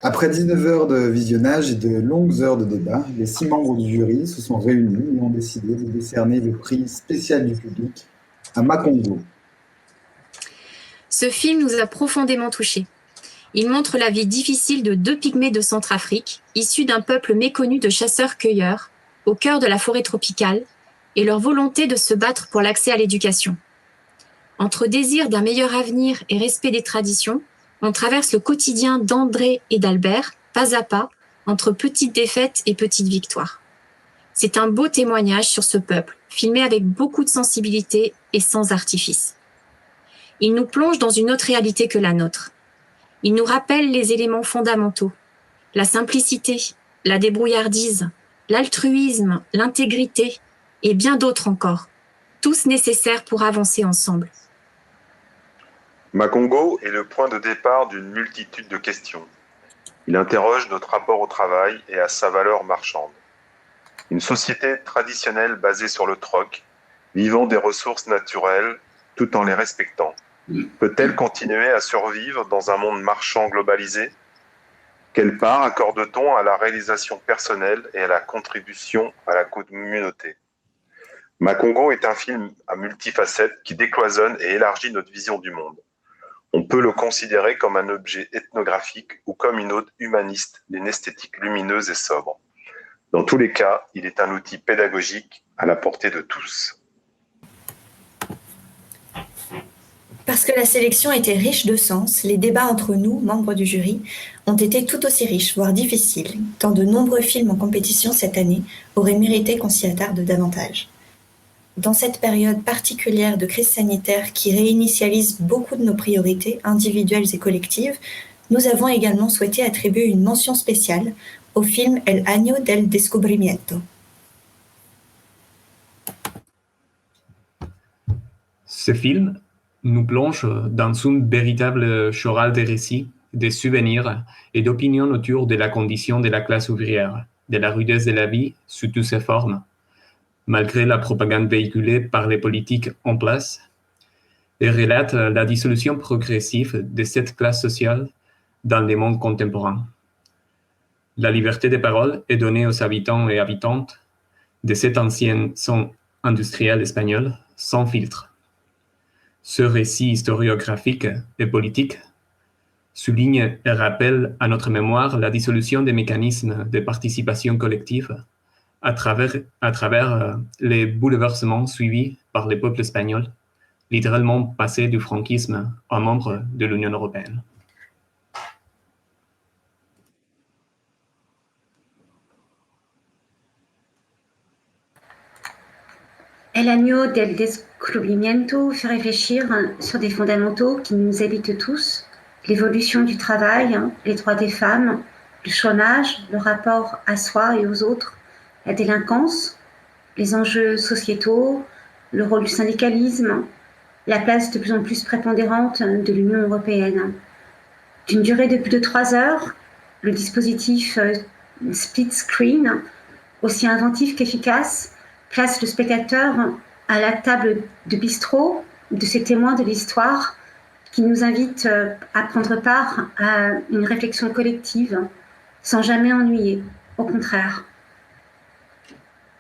Après 19 heures de visionnage et de longues heures de débat, les 6 membres du jury se sont réunis et ont décidé de décerner le prix spécial du public à Makongo. Ce film nous a profondément touchés. Il montre la vie difficile de deux pygmées de Centrafrique, issus d'un peuple méconnu de chasseurs-cueilleurs, au cœur de la forêt tropicale, et leur volonté de se battre pour l'accès à l'éducation. Entre désir d'un meilleur avenir et respect des traditions, on traverse le quotidien d'André et d'Albert, pas à pas, entre petites défaites et petites victoires. C'est un beau témoignage sur ce peuple, filmé avec beaucoup de sensibilité et sans artifice. Il nous plonge dans une autre réalité que la nôtre. Il nous rappelle les éléments fondamentaux, la simplicité, la débrouillardise, l'altruisme, l'intégrité et bien d'autres encore, tous nécessaires pour avancer ensemble. Makongo est le point de départ d'une multitude de questions. Il interroge notre rapport au travail et à sa valeur marchande. Une société traditionnelle basée sur le troc, vivant des ressources naturelles tout en les respectant, peut-elle continuer à survivre dans un monde marchand globalisé ? Quelle part accorde-t-on à la réalisation personnelle et à la contribution à la communauté ? Makongo est un film à multifacettes qui décloisonne et élargit notre vision du monde. On peut le considérer comme un objet ethnographique ou comme une ode humaniste d'une esthétique lumineuse et sobre. Dans tous les cas, il est un outil pédagogique à la portée de tous. Parce que la sélection était riche de sens, les débats entre nous, membres du jury, ont été tout aussi riches, voire difficiles, tant de nombreux films en compétition cette année auraient mérité qu'on s'y attarde davantage. Dans cette période particulière de crise sanitaire qui réinitialise beaucoup de nos priorités individuelles et collectives, nous avons également souhaité attribuer une mention spéciale au film El Año del Descubrimiento. Ce film nous plonge dans une véritable chorale de récits, de souvenirs et d'opinions autour de la condition de la classe ouvrière, de la rudesse de la vie sous toutes ses formes, malgré la propagande véhiculée par les politiques en place, et relate la dissolution progressive de cette classe sociale dans le monde contemporain. La liberté de parole est donnée aux habitants et habitantes de cette ancienne zone industrielle espagnole sans filtre. Ce récit historiographique et politique souligne et rappelle à notre mémoire la dissolution des mécanismes de participation collective à travers les bouleversements suivis par le peuple espagnol, littéralement passé du franquisme à membre de l'Union européenne. El Año del Descubrimiento fait réfléchir sur des fondamentaux qui nous habitent tous, l'évolution du travail, les droits des femmes, le chômage, le rapport à soi et aux autres, la délinquance, les enjeux sociétaux, le rôle du syndicalisme, la place de plus en plus prépondérante de l'Union européenne. D'une durée de plus de 3 heures, le dispositif split screen, aussi inventif qu'efficace, place le spectateur à la table de bistrot de ces témoins de l'histoire qui nous invitent à prendre part à une réflexion collective sans jamais ennuyer, au contraire.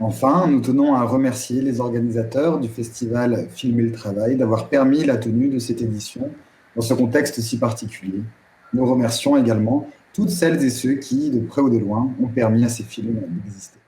Enfin, nous tenons à remercier les organisateurs du festival Filmer le travail d'avoir permis la tenue de cette édition dans ce contexte si particulier. Nous remercions également toutes celles et ceux qui, de près ou de loin, ont permis à ces films d'exister.